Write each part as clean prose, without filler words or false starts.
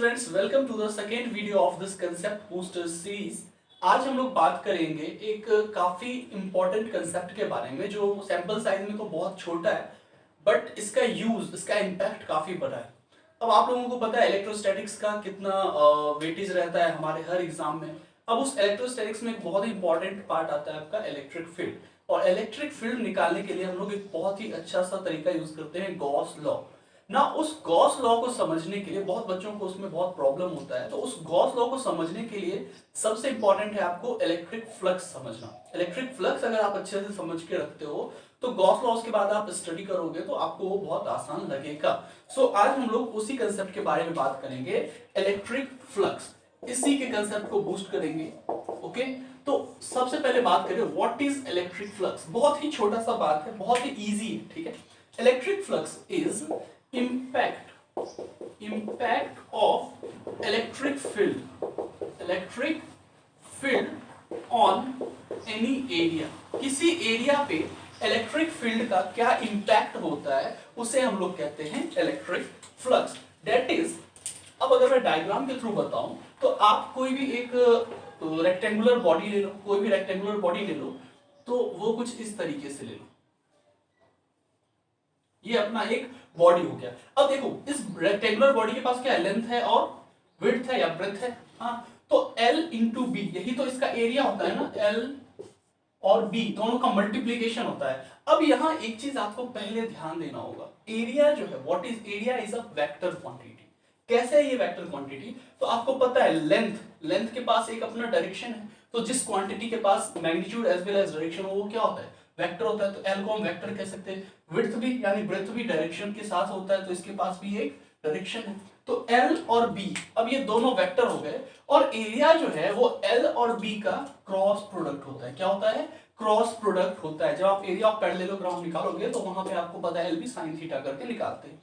Friends, welcome to the second video of this concept booster series. आज हम लोग बात करेंगे एक काफी इंपॉर्टेंट कंसेप्ट के बारे में जो सैंपल साइज में तो बहुत छोटा है, बट इसका यूज, इसका इम्पैक्ट काफी बड़ा है। अब आप लोगों को पता है इलेक्ट्रोस्टैटिक्स का कितना वेटेज रहता है हमारे हर एग्जाम में। अब उस इलेक्ट्रोस्टैटिक्स में एक बहुत ही इंपॉर्टेंट पार्ट आता है आपका इलेक्ट्रिक फील्ड, और इलेक्ट्रिक फील्ड निकालने के लिए हम लोग एक बहुत ही अच्छा सा तरीका यूज करते हैं, गॉस लॉ। ना उस गॉस लॉ को समझने के लिए बहुत बच्चों को उसमें बहुत प्रॉब्लम होता है, तो उस गॉस लॉ को समझने के लिए सबसे इंपॉर्टेंट है आपको इलेक्ट्रिक फ्लक्स समझना। इलेक्ट्रिक फ्लक्स अगर आप अच्छे से समझ के रखते हो तो गॉस लॉ के बाद आप स्टडी करोगे तो आपको वो बहुत आसान लगेगा। सो आज हम लोग उसी कंसेप्ट के बारे में बात करेंगे, इलेक्ट्रिक फ्लक्स। इसी के कंसेप्ट को बूस्ट करेंगे। ओके, तो सबसे पहले बात करें व्हाट इज इलेक्ट्रिक फ्लक्स। बहुत ही छोटा सा बात है, बहुत ही इजी है, ठीक है। Electric flux is impact of electric field on any area। किसी एरिया पे इलेक्ट्रिक फील्ड का क्या इंपैक्ट होता है उसे हम लोग कहते हैं इलेक्ट्रिक फ्लक्स। दैट इज, अब अगर मैं डायग्राम के थ्रू बताऊं तो आप कोई भी एक रेक्टेंगुलर बॉडी ले लो, कोई भी रेक्टेंगुलर बॉडी ले लो, तो वो कुछ इस तरीके से ले लो। ये अपना एक बॉडी हो गया। अब देखो इस रेक्टेंगुलर बॉडी के पास क्या है, लेंथ है और विड्थ है या ब्रेथ है। हाँ, तो L इंटू बी, यही तो इसका एरिया होता है ना, L और B दोनों का मल्टीप्लीकेशन होता है। अब यहाँ एक चीज आपको पहले ध्यान देना होगा, एरिया जो है, what is area, is a vector quantity. कैसे है ये वेक्टर क्वांटिटी? तो आपको पता है लेंथ के पास एक अपना डायरेक्शन है, तो जिस क्वांटिटी के पास magnitude as well as direction हो वो क्या होता है, वेक्टर होता है। तो एल को हम वेक्टर कह सकते हैं। विड्थ भी यानी ब्रेथ भी डायरेक्शन के साथ होता है, तो इसके पास भी एक डायरेक्शन है। तो एल और बी, अब ये दोनों वेक्टर हो गए, और एरिया जो है वो एल और बी का क्रॉस प्रोडक्ट होता है। क्या होता है? क्रॉस प्रोडक्ट होता है। जब आप एरिया ऑफ पैरेललोग्राम निकालोगे तो वहां पे आपको पता है एल बी साइन थीटा करके निकालते हैं।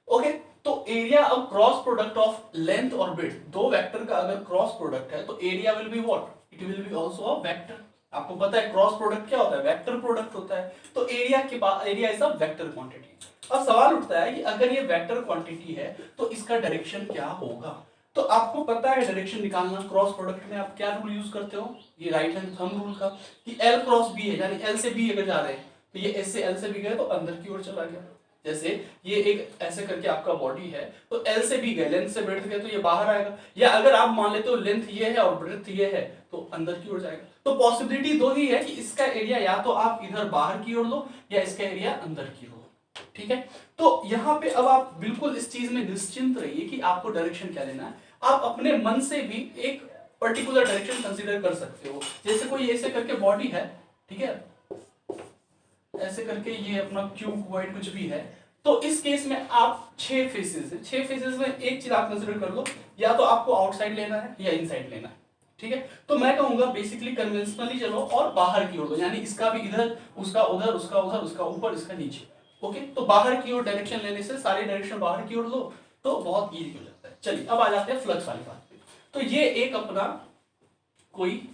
ओके, तो एरिया अब क्रॉस प्रोडक्ट ऑफ लेंथ और विड्थ, दो वेक्टर का अगर क्रॉस प्रोडक्ट है तो area will be what, it will be also a vector. आपको पता है क्रॉस प्रोडक्ट क्या होता है, वेक्टर प्रोडक्ट होता है। तो एरिया के पास, area is a vector quantity. अब सवाल उठता है कि अगर ये वेक्टर क्वांटिटी है तो इसका डायरेक्शन क्या होगा। तो आपको पता है डायरेक्शन निकालना, क्रॉस प्रोडक्ट में आप क्या रूल यूज करते हो, ये राइट हैंड थंब रूल का, कि एल क्रॉस बी है, यानी एल से बी अगर जा रहे हैं तो ये एस से एल से बी गए तो अंदर की ओर चला गया। जैसे ये एक ऐसे करके आपका बॉडी है, तो एल से बी गए, लेंथ से ब्रेथ गए तो ये बाहर आएगा। या अगर आप मान लेते हो लेंथ ये है और ब्रेथ ये है तो अंदर की ओर जाएगा। तो पॉसिबिलिटी दो ही है कि इसका एरिया या तो आप इधर बाहर की ओर लो या इसका एरिया अंदर की ओर। ठीक है, तो यहां पे अब आप बिल्कुल इस चीज में निश्चिंत रहिए कि आपको डायरेक्शन क्या लेना है। आप अपने मन से भी एक पर्टिकुलर डायरेक्शन कंसीडर कर सकते हो। जैसे कोई ऐसे करके बॉडी है, ठीक है, ऐसे करके ये अपना क्यूब वाइड कुछ भी है, तो इस केस में आप 6 फेसेस है, 6 फेसेस में एक चीज आप कंसीडर कर लो, या तो आपको आउटसाइड लेना है या इनसाइड लेना है। ठीक है, तो मैं कहूंगा बेसिकली कन्वेंशनली चलो और बाहर की ओर लो, यानी इसका भी इधर, उसका उधर, उसका उधर, उसका ऊपर, इसका नीचे। ओके, तो बाहर की ओर डायरेक्शन लेने से, सारे डायरेक्शन बाहर की ओर लो तो बहुत इजी हो जाता है। चलिए अब आ जाते हैं फ्लक्स वाली बात पे। तो ये एक अपना कोई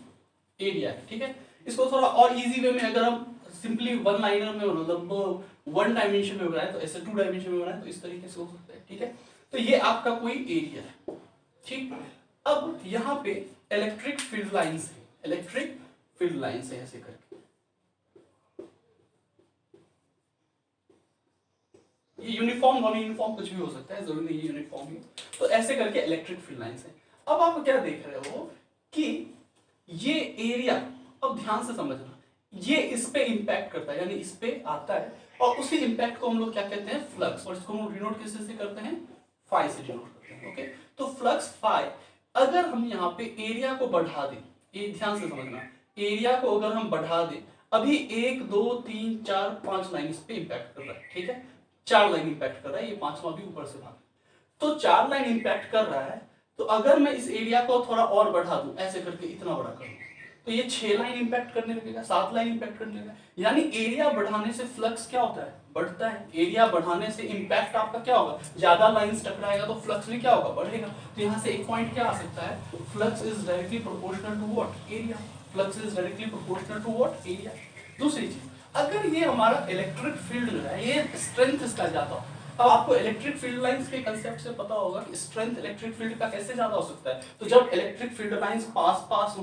एरिया है, ठीक है। इसको थोड़ा और इजी वे में अगर हम सिंपली वन लाइनर में, मतलब वन डायमेंशन में बनाए तो ऐसे, टू डायमेंशन में बनाए तो इस तरीके से हो सकता है। ठीक है, तो ये आपका कोई एरिया है। ठीक, अब यहाँ पे इलेक्ट्रिक फील्ड लाइंस है, इलेक्ट्रिक फील्ड लाइंस है ऐसे करके, ये यूनिफॉर्म नॉन यूनिफॉर्म कुछ भी हो सकता है, जरूरी नहीं यूनिफॉर्म ही। तो ऐसे करके इलेक्ट्रिक फील्ड लाइंस है। अब आप क्या देख रहे हो कि ये एरिया, अब ध्यान से समझना, ये इस पे इंपैक्ट करता है, यानी इस पे आता है, और उसी इंपैक्ट को हम लोग क्या कहते हैं, फ्लक्स। और इसको हम डिनोट किससे से करते हैं, फाई से डिनोट करते हैं। ओके, तो फ्लक्स फाई, अगर हम यहाँ पे एरिया को बढ़ा दें, एक ध्यान से समझना, एरिया को अगर हम बढ़ा दें, अभी 1 2 3 4 5 लाइन इस पे इंपैक्ट कर रहा है, ठीक है, 4 लाइन इंपैक्ट कर रहा है, ये 5वां भी ऊपर से भाग, तो 4 लाइन इंपैक्ट कर रहा है। तो अगर मैं इस एरिया को थोड़ा और बढ़ा दूं, ऐसे करके इतना बड़ा कर दूं, तो ये 6 लाइन इंपैक्ट करने लगेगा, 7 लाइन इंपैक्ट करने लगेगा। यानी एरिया बढ़ाने से फ्लक्स क्या होता है, बढ़ता है। एरिया बढ़ाने से इंपैक्ट आपका क्या होगा, ज्यादा लाइंस टकराएगा तो फ्लक्स भी क्या होगा, बढ़ेगा। तो यहाँ से एक पॉइंट क्या आ सकता है, flux is directly proportional to what, area. Flux is directly proportional to what, area. दूसरी चीज, अगर ये हमारा इलेक्ट्रिक फील्ड जो है, ये स्ट्रेंथ इसका ज्यादा हो, अब आपको इलेक्ट्रिक फील्ड लाइंस के कंसेप्ट से पता होगा कि स्ट्रेंथ इलेक्ट्रिक फील्ड का कैसे ज्यादा हो सकता है। तो जब इलेक्ट्रिक फील्ड लाइंस पास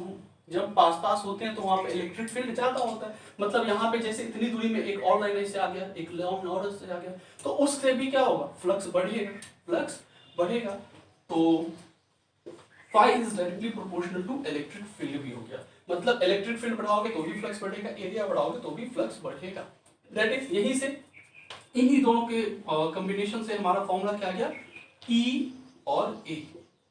जब पास होते हैं तो वहां पे इलेक्ट्रिक फील्ड ज्यादा होता है। मतलब यहाँ पे जैसे इतनी दूरी में एक और लाइन से आ गया, एक लाइन और से आ गया, तो उससे भी क्या होगा, फ्लक्स बढ़ेगा, फ्लक्स बढ़ेगा। तो phi is directly proportional to electric field भी हो गया। मतलब इलेक्ट्रिक फील्ड बढ़ाओगे तो भी फ्लक्स बढ़ेगा, एरिया बढ़ाओगे तो भी फ्लक्स बढ़ेगा। दैट इज यहीं से इन्हीं दोनों के कॉम्बिनेशन से हमारा फॉर्मूला क्या गया, E और A,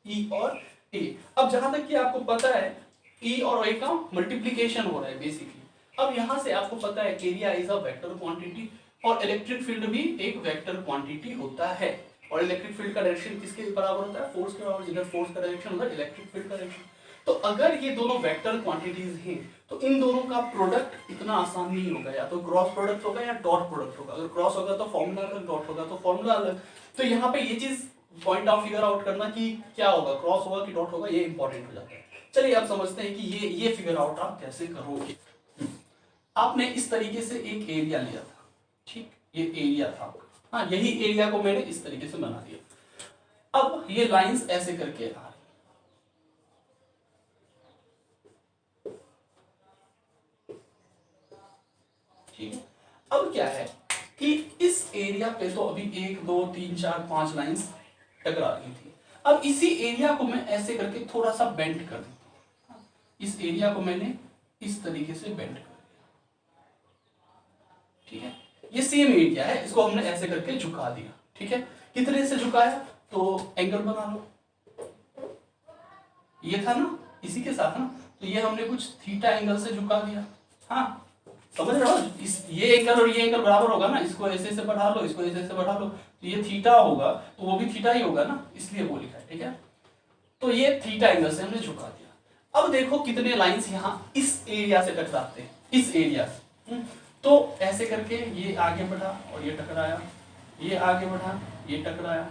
E और A। अब जहां तक कि आपको पता है E और A का मल्टीप्लीकेशन हो रहा है बेसिकली। अब यहां से आपको पता है area is a vector quantity और इलेक्ट्रिक फील्ड भी एक वेक्टर क्वांटिटी होता है। और इलेक्ट्रिक फील्ड का डायरेक्शन किसके बराबर होता है, फोर्स के बराबर। जिधर फोर्स का डायरेक्शन होता है इलेक्ट्रिक फील्ड का डायरेक्शन। तो अगर ये दोनों वेक्टर क्वांटिटीज हैं तो इन दोनों का प्रोडक्ट इतना आसान नहीं होगा, या तो क्रॉस प्रोडक्ट होगा या डॉट प्रोडक्ट होगा। अगर क्रॉस होगा तो फॉर्मूला अलग, डॉट होगा तो फॉर्मूला अलग। तो यहाँ पे ये चीज पॉइंट आउट फिगर आउट करना कि क्या होगा, क्रॉस होगा कि डॉट होगा, ये इंपॉर्टेंट हो जाता है। चलिए अब समझते हैं कि ये फिगर आउट आप कैसे करोगे। आपने इस तरीके से एक एरिया लिया था, ठीक, ये एरिया था। हाँ, यही एरिया को मैंने इस तरीके से बना दिया। अब ये लाइंस ऐसे करके आ रही, ठीक है। अब क्या है कि इस एरिया पे तो अभी 1 2 3 4 5 लाइंस टकरा रही थी। अब इसी एरिया को मैं ऐसे करके थोड़ा सा बेंड कर देता हूं। इस एरिया को मैंने इस तरीके से बेंड कर दिया, ठीक है। ये सेम एरिया है, इसको हमने ऐसे करके झुका दिया, ठीक है। कितने से झुकाया, तो एंगल बना लो, ये था ना इसी के साथ ना, तो ये हमने कुछ थीटा एंगल से झुका दिया। हाँ, समझ रहे हो, इस ये एंगल और ये एंगल बराबर होगा ना, इसको ऐसे से बढ़ा लो, इसको ऐसे से बढ़ा लो, तो ये थीटा होगा, तो वो भी थीटा ही होगा ना, इसलिए वो लिखा है, ठीक है। तो ये थीटा एंगल से हमने झुका दिया। अब देखो कितने लाइंस यहाँ इस एरिया से टकराते हैं, इस एरिया से। तो ऐसे करके ये आगे बढ़ा और ये टकराया, ये आगे बढ़ा, ये टकराया,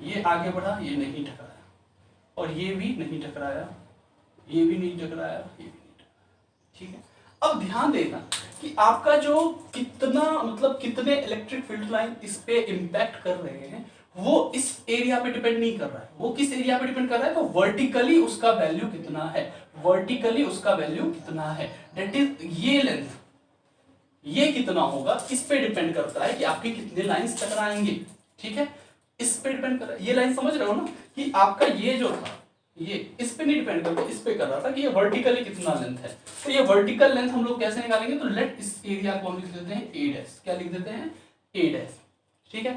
ये आगे बढ़ा, ये नहीं टकराया, और ये भी नहीं टकराया, ये भी नहीं टकराया, ये भी नहीं टकराया, ठीक है। अब ध्यान देना कि आपका जो कितना मतलब कितने इलेक्ट्रिक फील्ड लाइन इस पे इंपैक्ट कर रहे हैं वो इस एरिया पे डिपेंड नहीं कर रहा है। वो किस एरिया पे डिपेंड कर रहा है, तो वर्टिकली उसका वैल्यू कितना है, वर्टिकली उसका वैल्यू कितना है, दैट इज ये लेंथ, ये कितना होगा, इस पे डिपेंड करता है कि आपके कितने लाइंस टकराएंगे, ठीक है। इस पे डिपेंड कर रहा है। ये लाइन समझ रहे हो ना कि आपका ये जो था ये इस पे नहीं डिपेंड करता, इस पे कर रहा था कि ये वर्टिकली कितना लेंथ है। तो ये वर्टिकल लेंथ हम लोग कैसे निकालेंगे, तो लेट इस एरिया को हम लिख देते हैं ए डैश। क्या लिख देते हैं, ए डैश, ठीक है।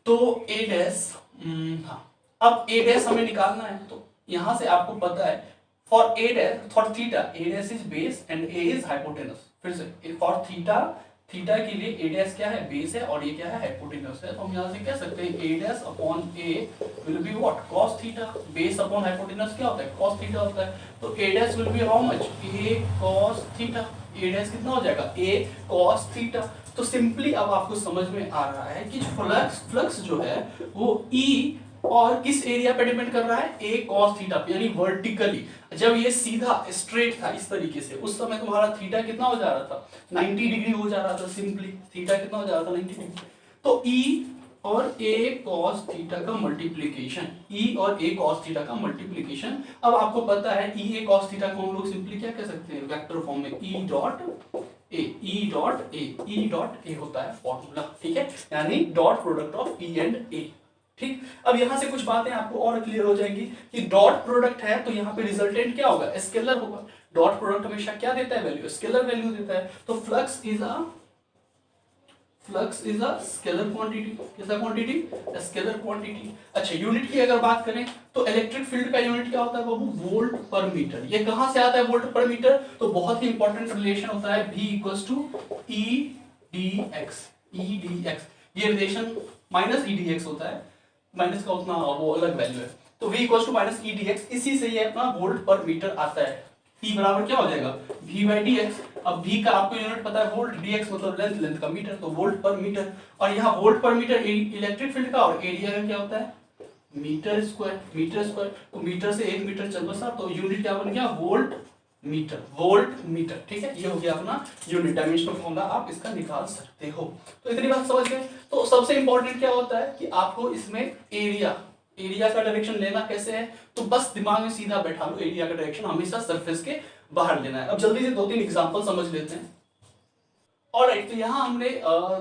तो ए डैश, हाँ, अब ए डैश हमें निकालना है, तो यहां से आपको पता है for a dash, for theta A dash is base and A is hypotenuse. फिर से फॉर थीटा, थीटा के लिए ए डैश क्या है, बेस है, और ये क्या है, हाइपोटेनस है। तो हम यहाँ से कह सकते हैं A dash upon A will be what, cos theta. Base upon hypotenuse क्या होता है, cos थीटा होता है। तो A dash will be how much, a cos theta. A dash कितना हो जाएगा, a cos थीटा। तो सिंपली अब आपको समझ में आ रहा है कि फ्लक्स जो है वो E और किस एरिया पे डिपेंड कर रहा है, a cos थीटा पे, यानी वर्टिकली। जब ये सीधा स्ट्रेट था इस तरीके से, उस समय तुम्हारा थीटा कितना हो जा रहा था, 90 डिग्री हो जा रहा था। सिंपली थीटा कितना हो जा रहा था, 90 डिग्री। तो E और a cos थीटा का मल्टीप्लीकेशन, E और a cos थीटा का मल्टीप्लीकेशन। अब आपको पता है E a cos थीटा को हम लोग सिंपली क्या कह सकते हैं, वेक्टर फॉर्म में E dot a, E dot a, E dot a होता है फॉर्मूला, ठीक है, यानी dot product of E and a, ठीक। अब यहां से कुछ बातें आपको और क्लियर हो जाएंगी कि डॉट प्रोडक्ट है तो यहाँ पे रिजल्टेंट क्या होगा, स्केलर होगा। डॉट प्रोडक्ट हमेशा क्या देता है, वैल्यू, स्केलर वैल्यू देता है। तो flux is a scalar quantity. कैसा क्वांटिटी, स्केलर क्वांटिटी। अच्छा, यूनिट की अगर बात करें तो इलेक्ट्रिक फील्ड का यूनिट क्या होता है बाबू, वोल्ट पर मीटर। ये कहां से आता है वोल्ट पर मीटर, तो बहुत ही इंपॉर्टेंट रिलेशन होता है V equals to E dx, E dx। ये रिलेशन माइनस E dx होता है, माइनस का उतना वो अलग वैल्यू है। तो V equals to minus E dx, इसी से ये अपना वोल्ट पर मीटर आता है। E बराबर क्या हो जाएगा, V बाई dx। अब V का आपको यूनिट पता है वोल्ट, dx मतलब लेंथ, लेंथ का मीटर, तो वोल्ट पर मीटर। और यहाँ वोल्ट पर मीटर इलेक्ट्रिक फील्ड का, और एरिया का क्या होता है, मीटर स्क्वायर, मीटर स्क्वायर। तो मीटर से 1 मीटर चल बसा, तो यूनिट क्या बन गया, वोल्ट मीटर, वोल्ट मीटर, ठीक है। ये हो गया अपना यूनिट, डायमेंशनल फॉर्मूला आप इसका निकाल सकते हो। तो इतनी बात समझ गए। तो सबसे इंपॉर्टेंट क्या होता है कि आपको इसमें एरिया का डायरेक्शन लेना कैसे है, तो बस दिमाग में सीधा बैठा लो, एरिया का डायरेक्शन हमेशा सरफेस के बाहर लेना है। अब जल्दी से 2-3 एग्जांपल समझ लेते हैं। ऑलराइट, तो यहाँ हमने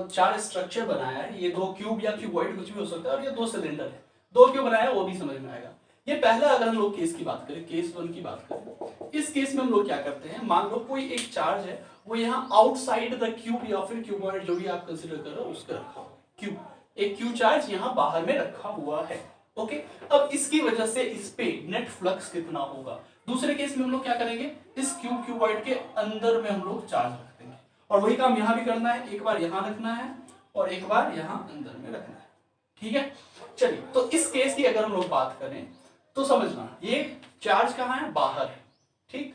4 स्ट्रक्चर बनाया है। ये 2 क्यूब या क्यूबॉइड कुछ भी हो सकता है, और ये 2 सिलेंडर है। 2 क्यों बनाया वो भी समझ में आएगा। ये पहला, अगर हम लोग केस की बात करें, केस 1 की बात करें, इस केस में हम लोग क्या करते हैं, मान लो कोई एक चार्ज है, वो यहाँ आउटसाइड द क्यूब या फिर क्यूबॉइड, जो भी आप कंसिडर कर रहे हो उसका रखा हुआ क्यूब, एक क्यू चार्ज यहाँ बाहर में रखा हुआ है। ओके, अब इसकी वजह से इस पे नेट फ्लक्स कितना होगा। दूसरे केस में हम लोग क्या करेंगे, इस क्यूबॉइड के अंदर में हम लोग चार्ज रख देंगे, और वही काम यहाँ भी करना है, एक बार यहाँ रखना है और एक बार यहाँ अंदर में रखना है, ठीक है। चलिए, तो इस केस की अगर हम लोग बात करें तो समझना, ये चार्ज कहाँ है, बाहर, ठीक,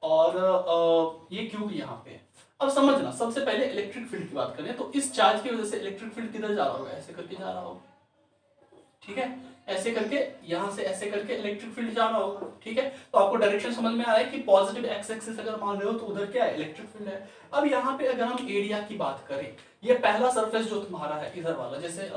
और ये क्यूब यहाँ पे। अब समझना, सबसे पहले इलेक्ट्रिक फील्ड की बात करें तो इस चार्ज की वजह से इलेक्ट्रिक फील्ड किधर जा रहा होगा, ऐसे करके जा रहा होगा, ठीक है, ऐसे करके, यहां से ऐसे करके इलेक्ट्रिक फील्ड जा रहा होगा, ठीक है। तो आपको डायरेक्शन समझ में आ रहा है कि पॉजिटिव एक्स एक्सिस अगर मान रहे हो तो उधर क्या है, इलेक्ट्रिक फील्ड है। अब यहाँ पे अगर हम एरिया की बात करें, ये पहला सरफेस जो तुम्हारा है इधर वाला, जैसे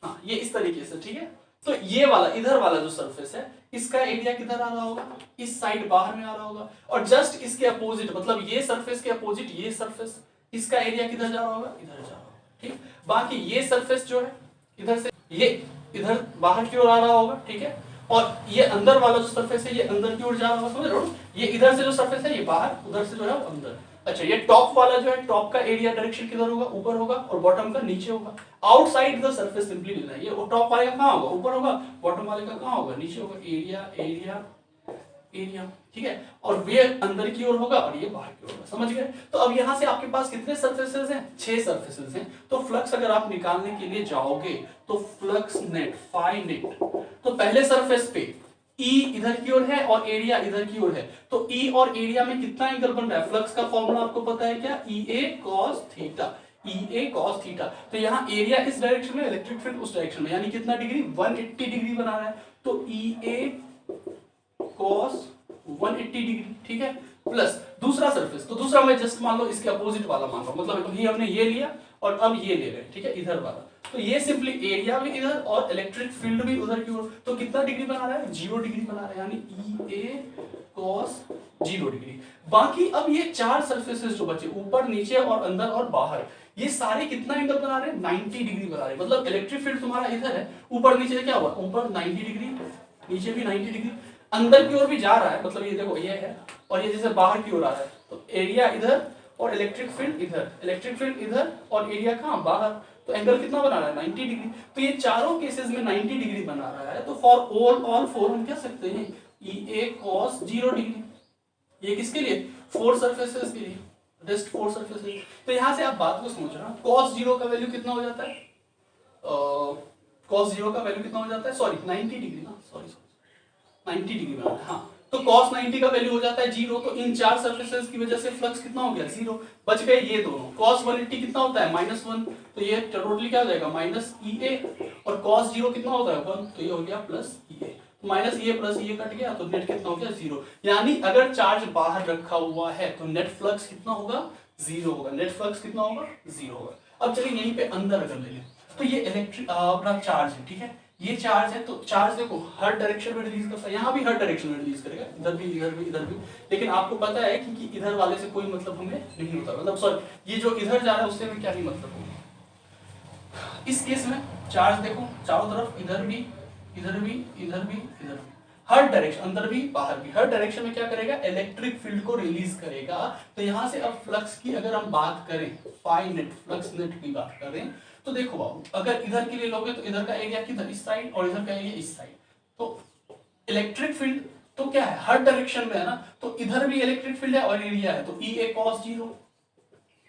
हाँ ये इस तरीके से, ठीक है। तो ये वाला इधर वाला जो सरफेस है, इसका एरिया किधर आ रहा होगा, इस साइड बाहर में आ रहा होगा, और जस्ट इसके अपोजिट, मतलब ये सरफेस के अपोजिट ये सरफेस, इसका एरिया किधर जा रहा होगा, इधर जा रहा होगा, ठीक। बाकी ये सरफेस जो है इधर से ये इधर बाहर की ओर आ रहा होगा, ठीक है, और ये अंदर वाला जो सरफेस है ये अंदर की ओर जा रहा होगा, समझ रहे हो। ये इधर से जो सरफेस है ये बाहर, उधर से जो है वो अंदर। अच्छा, ये टॉप वाला जो है, टॉप का एरिया डायरेक्शन किधर होगा, ऊपर होगा, और बॉटम का नीचे होगा। आउटसाइड द सरफेस सिंपली लेना है, ये टॉप वाले का कहां होगा, ऊपर होगा, बॉटम वाले का कहां होगा, नीचे होगा। एरिया एरिया एरिया, ठीक है, और वे अंदर की ओर होगा और ये बाहर की ओर होगा, समझ गए। तो अब यहां से आपके पास कितने सरफेसेस हैं, 6 सरफेसेस हैं। तो फ्लक्स अगर आप निकालने के लिए जाओगे तो फ्लक्स नेट, फाई नेट, तो पहले सरफेस पे E इधर की ओर है और एरिया इधर की ओर है, तो E और एरिया में कितना एंगल बन रहा है, फ्लक्स का फॉर्मूला आपको पता है क्या, EA cos theta, EA cos theta. तो यहाँ एरिया इस डायरेक्शन में, इलेक्ट्रिक फील्ड उस डायरेक्शन में, यानी कितना डिग्री, 180 डिग्री बना रहा है। तो EA cos 180 डिग्री, ठीक है, प्लस दूसरा सरफेस, तो दूसरा मैं जस्ट मान लो इसके अपोजिट वाला मान लो, मतलब अभी हमने ये लिया और अब ये ले रहे हैं, ठीक है, इधर वाला। तो ये सिंपली एरिया भी इधर और इलेक्ट्रिक फील्ड भी उधर की ओर, तो कितना डिग्री बना रहा है, 0 डिग्री बना रहा है, यानी EA cos 0 डिग्री। बाकी अब ये 4 सरफेसेस जो बचे, ऊपर नीचे और अंदर और बाहर, ये सारे कितना एंगल बना रहे हैं, 90 डिग्री बना रहे हैं। मतलब इलेक्ट्रिक फील्ड तुम्हारा इधर है, ऊपर नीचे क्या हुआ, ऊपर 90 डिग्री, नीचे भी 90 डिग्री, अंदर की ओर भी जा रहा है, मतलब ये देखो ये है, और ये जैसे बाहर की ओर आ रहा है। तो एरिया इधर और इलेक्ट्रिक फील्ड इधर, इलेक्ट्रिक फील्ड इधर और एरिया कहाँ, बाहर। तो एंगल कितना बना रहा है, 90 डिग्री। तो ये चारों केसेस में 90 डिग्री बना रहा है। तो फॉर ऑल 4 हम कह सकते हैं EA cos 0 डिग्री। ये किसके लिए, 4 सरफेसेस के लिए, जस्ट 4 सरफेसेस। तो यहां से आप बात को समझना, cos 0 का वैल्यू कितना हो जाता है, cos 0 का वैल्यू कितना हो जाता है, सॉरी 90 डिग्री ना, सॉरी 90 डिग्री बनाना, हाँ। तो cos 90 का वैल्यू हो जाता है 0। तो इन 4 सरफेसेस की वजह से फ्लक्स कितना हो गया, 0। बच गए ये दोनों। cos 180 कितना होता है, -1, तो ये टोटली क्या हो जाएगा, -EA, और cos 0 कितना होता है, 1, तो ये हो गया +EA। माइनस ये प्लस ये कट गया, तो नेट कितना हो गया, 0। यानी अगर चार्ज बाहर रखा हुआ है तो नेट फ्लक्स कितना होगा, 0 होगा। नेट फ्लक्स कितना होगा, 0 होगा। अब चलिए यहीं पे अंदर अगर ले लें, तो ये इलेक्ट्रिक अपना चार्ज है, ठीक है, ये चार्ज है। तो चार्ज देखो हर डायरेक्शन में रिलीज करता है, यहाँ भी हर डायरेक्शन में रिलीज करेगा, इधर भी इधर भी इधर भी। लेकिन आपको पता है कि इधर वाले से कोई मतलब हमें नहीं होता, मतलब सॉरी ये जो इधर जा रहा है उससे हमें क्या नहीं मतलब होगा। इस केस में चार्ज देखो चारों तरफ, इधर भी इधर भी इधर भी इधर भी, हर डायरेक्शन, अंदर भी बाहर भी, हर डायरेक्शन में क्या करेगा, इलेक्ट्रिक फील्ड को रिलीज करेगा। तो यहां से अब फ्लक्स की अगर हम बात करें, फाई नेट, फ्लक्स नेट की बात करें, तो देखो बाबू, अगर इधर के लिए लोगे तो इधर का एरिया किधर, इस साइड, और इधर का एरिया इस साइड। तो इलेक्ट्रिक फील्ड तो क्या है, हर डायरेक्शन में है ना, तो इधर भी इलेक्ट्रिक फील्ड है और एरिया है, तो EA cos 0,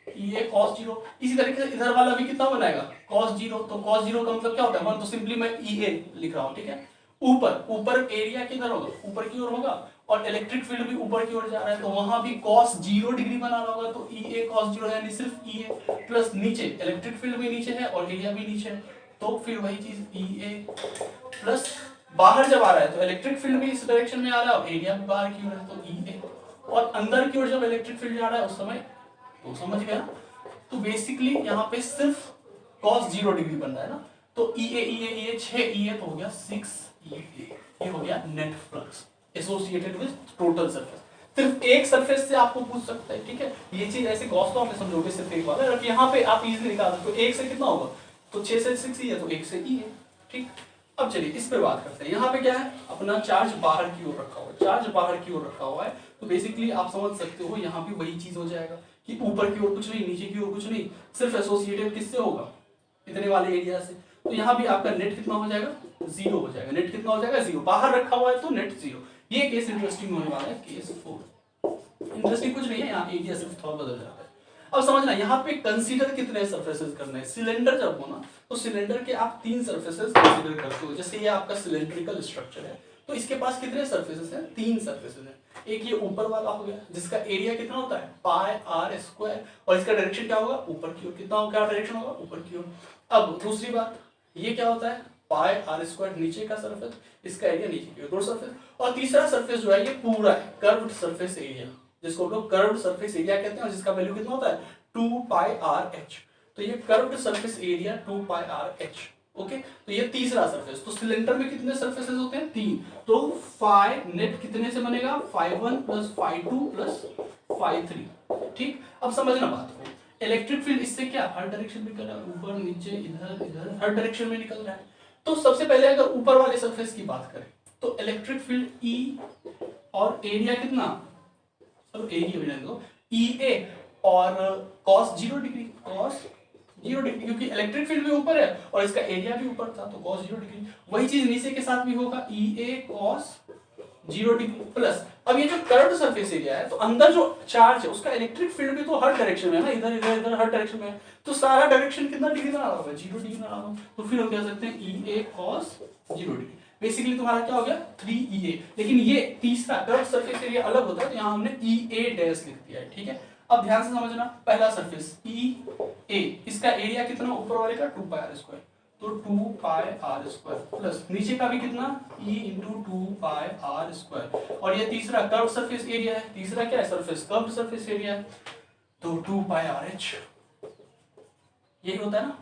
EA cos 0। इसी तरीके से इधर वाला भी कितना बनाएगा, cos 0। तो cos 0 का मतलब क्या होता है, 1, तो सिंपली मैं EA लिख रहा हूं, ठीक है। ऊपर एरिया किधर होगा, ऊपर की ओर होगा, और इलेक्ट्रिक फील्ड भी ऊपर की ओर जा रहा है, तो वहां भी cos 0 डिग्री बना रहा होगा। तो EA cos 0 यानी सिर्फ EA, प्लस नीचे इलेक्ट्रिक फील्ड भी नीचे है और एरिया भी नीचे है, तो फिर वही चीज EA प्लस बाहर जब आ रहा है तो इलेक्ट्रिक फील्ड भी इस डायरेक्शन में आ रहा है और एरिया भी बाहर की ओर है, तो ई ए। और अंदर की ओर जब इलेक्ट्रिक फील्ड जा रहा है उस समय, तो समझ गया ना। तो बेसिकली यहाँ पे सिर्फ cos 0 डिग्री बन रहा है ना, तो ई ए 6 ई ए तो हो गया 6 ई ए, ये हो गया net flux associated with total surface. सिर्फ एक सरफेस से आपको पूछ सकता है, ठीक है। ये चीज ऐसे गॉस लॉ में समझोगे सिर्फ एक वाला, और यहाँ पे आप इजीली निकाल सकते हो। 1 से कितना होगा, तो 6 से 6 ही है, तो 1 से ई है, ठीक। अब चलिए इस पे बात करते हैं। यहाँ पे क्या है, अपना चार्ज बाहर की ओर रखा हुआ है, चार्ज बाहर की ओर रखा हुआ है, तो बेसिकली आप समझ सकते हो यहाँ भी वही चीज हो जाएगा कि ऊपर की ओर कुछ नहीं, नीचे की ओर कुछ नहीं, सिर्फ एसोसिएटेड किससे होगा, इतने वाले एरिया से। तो यहाँ भी आपका नेट कितना हो जाएगा, 0 हो जाएगा। नेट कितना हो जाएगा, 0। बाहर रखा हुआ है तो नेट 0। ये केस इंटरेस्टिंग होने वाला है, केस 4। इंटरेस्टिंग कुछ नहीं है, यहाँ एरिया सिर्फ थोड़ा बदल जाता है। अब समझना, यहाँ पे कंसीडर कितने सरफेसेस करने हैं। सिलेंडर जब हो ना, तो सिलेंडर के आप 3 सरफेसेस कंसीडर करते हो। जैसे ये आपका सिलेंड्रिकल स्ट्रक्चर है, तो इसके पास कितने सरफेसेस हैं, 3 सरफेसेस हैं। एक ये ऊपर वाला हो गया जिसका एरिया कितना होता है, पाई आर स्क्वायर, और इसका डायरेक्शन क्या होगा, ऊपर की ओर। कितना क्या डायरेक्शन होगा, ऊपर की ओर। अब दूसरी बात, ये क्या होता है, पाई आर स्क्वायर नीचे का सरफेस, इसका एरिया नीचे की ओर 2 सरफेस। और तीसरा सरफेस जो है ये पूरा है कर्व्ड सरफेस एरिया, जिसको हम लोग कर्व्ड सरफेस एरिया कहते हैं, और जिसका वैल्यू कितना होता है 2 पाई आर एच। तो ये curved surface area 2 pi R H. Okay, तो ये तीसरा सरफेस। तो सिलेंडर में कितने सरफेसेस होते हैं, 3। तो फाई नेट कितने से बनेगा, φ1 प्लस φ2 प्लस φ3। ठीक, अब समझना बात को। इलेक्ट्रिक फील्ड इससे क्या हर डायरेक्शन में निकल रहा है, ऊपर नीचे इधर इधर हर डायरेक्शन में निकल रहा है। तो सबसे पहले अगर ऊपर वाले सरफेस की बात करें तो इलेक्ट्रिक फील्ड ई और एरिया कितना, चलो एरिया भी दो, ई ए और cos 0 डिग्री, cos 0 डिग्री, क्योंकि इलेक्ट्रिक फील्ड भी ऊपर है और इसका एरिया भी ऊपर था, तो cos 0 डिग्री। वही चीज नीचे के साथ भी होगा, ई ए cos 0 डिग्री प्लस। अब ये जो कर्व्ड सरफेस एरिया है, तो अंदर जो चार्ज है उसका इलेक्ट्रिक फील्ड भी तो हर डायरेक्शन में है ना, इधर इधर इधर हर डायरेक्शन में है, तो सारा डायरेक्शन कितना डिग्री बना रहा होगा, 0 डिग्री बना रहा होगा। तो फिर हम कह सकते हैं ई ए cos 0 डिग्री। बेसिकली तुम्हारा क्या हो गया 3EA। लेकिन ये तीसरा कर्व सरफेस एरिया अलग होता है, तो यहाँ हमने EA डैश लिख दिया है, ठीक है। अब ध्यान से समझना, पहला सरफेस EA, इसका एरिया कितना ऊपर वाले का 2 पाई आर स्क्वायर, तो 2 पाई आर स्क्वायर प्लस नीचे का भी कितना E into 2 pi R square. और ये तीसरा कर्व सरफेस एरिया है, तीसरा क्या है सरफेस कर्व सरफेस एरिया है, तो 2 पाई आर एच, यही होता है ना,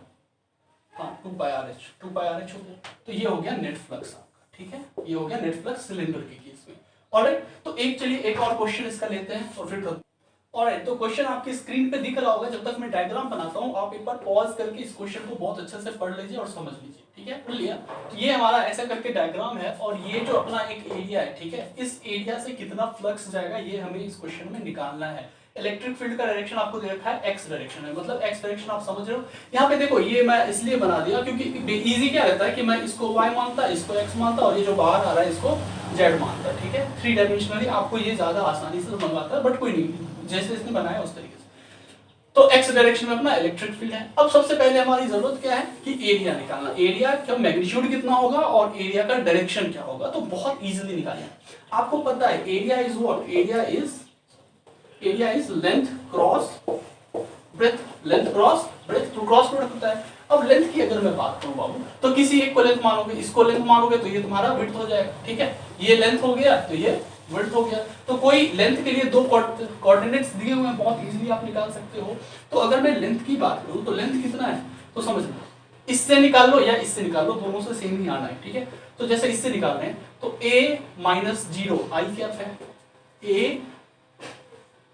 हाँ 2 pi R H, 2 pi R H हो गया। तो ये हो गया नेट फ्लक्स आपका, ठीक है, ये हो गया नेट फ्लक्स सिलेंडर के केस में। ऑलराइट, तो एक चलिए एक और क्वेश्चन इसका लेते हैं और फिर ऑलराइट। तो क्वेश्चन आपकी स्क्रीन पे दिख रहा होगा, जब तक मैं डायग्राम बनाता हूँ आप एक बार पॉज करके इस क्वेश्चन को बहुत अच्छे से पढ़ लीजिए और समझ लीजिए, ठीक है। पढ़ लिया, तो ये हमारा ऐसा करके डायग्राम है, और ये जो अपना एक एरिया है, ठीक है, इस एरिया से कितना फ्लक्स जाएगा ये हमें इस क्वेश्चन में निकालना है। इलेक्ट्रिक फील्ड का डायरेक्शन आपको दे रखा है एक्स डायरेक्शन है, मतलब एक्स डायरेक्शन आप समझ रहे हो। यहाँ पे देखो ये मैं इसलिए बना दिया क्योंकि इजी क्या रहता है कि मैं इसको y मानता, इसको x मानता, और ये जो बाहर आ रहा है इसको z मानता, ठीक है। 3 डायमेंशनली आपको ये ज्यादा आसानी से समझाता है, बट कोई नहीं, जैसे इसने बनाया उस तरीके से। तो एक्स डायरेक्शन में अपना इलेक्ट्रिक फील्ड है। अब सबसे पहले हमारी जरूरत क्या है कि एरिया निकालना, एरिया का मैग्नीट्यूड कितना होगा और एरिया का डायरेक्शन क्या होगा। तो बहुत इजीली निकालना, आपको पता है area is what, area is length cross breadth, length cross breadth, तो क्रॉस प्रोडक्ट होता है। अब लेंथ की अगर मैं बात करूं बाबू, तो किसी एक को लेंथ मानोगे, इसको लेंथ मानोगे तो ये तुम्हारा विड्थ हो जाएगा, ठीक है। ये लेंथ हो गया तो ये विड्थ हो गया। तो कोई लेंथ के लिए 2 कोऑर्डिनेट्स दिए हुए हैं, बहुत इजीली आप निकाल सकते हो। तो अगर मैं लेंथ की बात करूं तो लेंथ कितना है, तो समझ लो इससे निकाल लो या इससे निकाल लो, दोनों से सेम ही आना है, ठीक है। तो जैसे इससे निकाल रहे हैं तो a माइनस 0 आई कैप है, a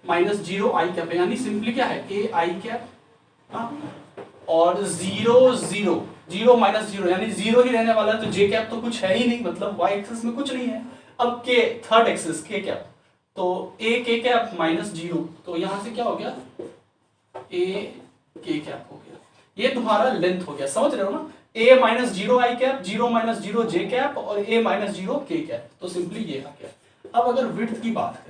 माइनस 0 आई कैप है, यानी सिंपली क्या है a आई कैप और 0 माइनस 0 यानी 0 ही रहने वाला है, तो j कैप तो कुछ है ही नहीं, मतलब y एक्सिस में कुछ नहीं है। अब k third axis k cap, तो a k कैप माइनस 0, तो यहां से क्या हो गया a k कैप हो गया। ये तुम्हारा लेंथ हो गया, समझ रहे हो ना, a minus 0 I cap, 0 minus 0 j cap और a माइनस 0 k कैप, तो सिंपली ये आ गया। अब अगर विड्थ की बात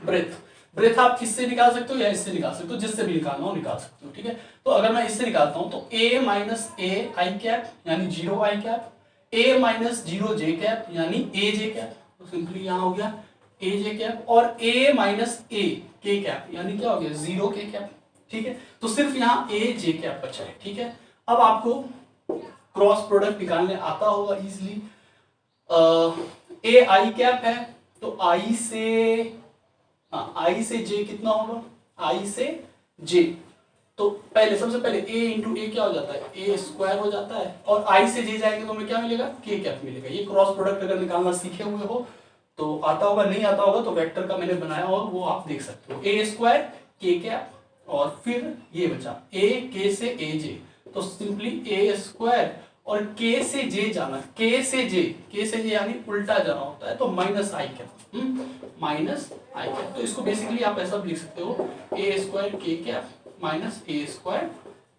करें, ब्रेथ आप किससे निकाल सकते हो या इससे निकाल सकते हो, जिससे भी निकालना हो निकाल सकते हो, ठीक है। तो अगर मैं इससे निकालता हूं तो a minus a I cap यानी 0 I cap, a minus 0 j cap यानी a j कैप, तो सिंपली यहां हो गया a j कैप, और a minus a k cap यानी क्या हो गया 0 k कैप, ठीक है। तो सिर्फ यहाँ a j कैप बचा है, ठीक है। अब आपको क्रॉस प्रोडक्ट निकालने आता होगा इजिली, ए आई कैप है, तो आई से, हाँ आई से जे कितना होगा, आई से जे, तो पहले सबसे पहले a इंटू ए क्या हो जाता है, ए स्क्वायर हो जाता है, और आई से जे जाएंगे तो हमें क्या मिलेगा, के कैप मिलेगा। ये क्रॉस प्रोडक्ट अगर निकालना सीखे हुए हो तो आता होगा, नहीं आता होगा तो वेक्टर का मैंने बनाया और वो आप देख सकते हो, ए स्क्वायर के कैप और फिर ये बचा ए के से ए जे, तो सिंपली ए स्क्वायर और के से जे जाना, के से जे यानी उल्टा जाना होता है, तो माइनस आई कैप, माइनस आई कैप। तो इसको बेसिकली आप ऐसा भी लिख सकते हो, ए स्क्वायर के कैप माइनस ए स्क्वायर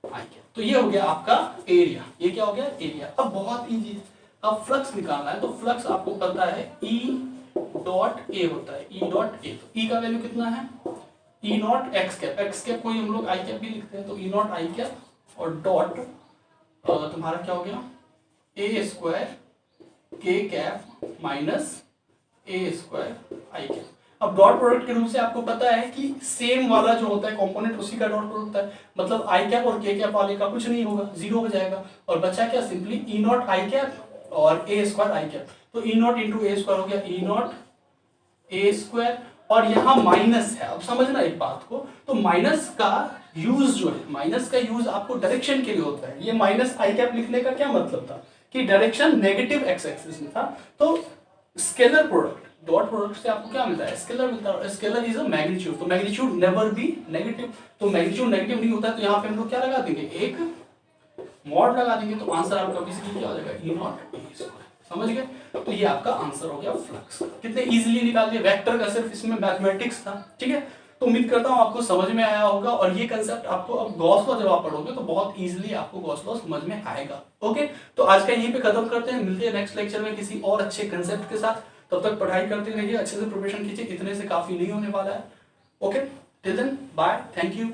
आई कैप। तो ये हो गया आपका एरिया, ये क्या हो गया एरिया। अब बहुत इजी, अब फ्लक्स निकालना है, तो फ्लक्स आपको पता है ई डॉट ए होता है, ई डॉट ए, तो ई का वैल्यू कितना है, ई नॉट एक्स कैप को हम लोग आई कैप भी लिखते हैं, तो ई नॉट आई कैप और डॉट तुम्हारा क्या हो गया, ए स्क्वायर के कैप माइनस ए स्क्वायर आई कैप। अब डॉट प्रोडक्ट के रूप से आपको पता है कि सेम वाला जो होता है कंपोनेंट उसी का डॉट प्रोडक्ट है, मतलब आई कैप और के कैप वाले का कुछ नहीं होगा, जीरो हो जाएगा, और बचा क्या, simply E not I cap और ए स्क्वायर आई कैप। तो ई नॉट इंटू ए स्क्वायर हो गया ई नॉट ए स्क्वायर, और यहाँ माइनस है। अब समझना एक बात को, तो माइनस का यूज जो है, माइनस का यूज आपको डायरेक्शन के लिए होता है। ये माइनस आई कैप लिखने का क्या मतलब था कि डायरेक्शन नेगेटिव एक्स एक्सिस में था। तो स्केलर प्रोडक्ट, डॉट प्रोडक्ट से आपको क्या मिलता है, स्केलर मिलता है, स्केलर इज अ मैग्नीट्यूड, तो मैग्नीट्यूड नेवर बी नेगेटिव, तो मैग्नीट्यूड नेगेटिव नहीं होता है, तो यहाँ पे हम लोग क्या लगा देंगे, एक मॉड लगा देंगे, तो आंसर आपका बेसिकली क्या हो जाएगा, ई नॉट ए स्क्वायर। समझ गए, तो ये आपका आंसर हो गया फ्लक्स। कितने इजीली निकाल दिए, वेक्टर का सिर्फ इसमें मैथमेटिक्स था, ठीक है। तो उम्मीद करता हूं आपको समझ में आया होगा, और ये कंसेप्ट आपको अब गॉस लॉ जब आप पढ़ोगे तो बहुत इजीली आपको गॉस लॉ समझ में आएगा। ओके, तो आज का यहीं पे खत्म करते हैं, मिलते हैं नेक्स्ट लेक्चर में किसी और अच्छे कंसेप्ट के साथ। तब तक पढ़ाई करते रहिए, अच्छे से प्रिपरेशन कीजिए, इतने से काफी नहीं होने वाला है। Okay, till then bye, thank you.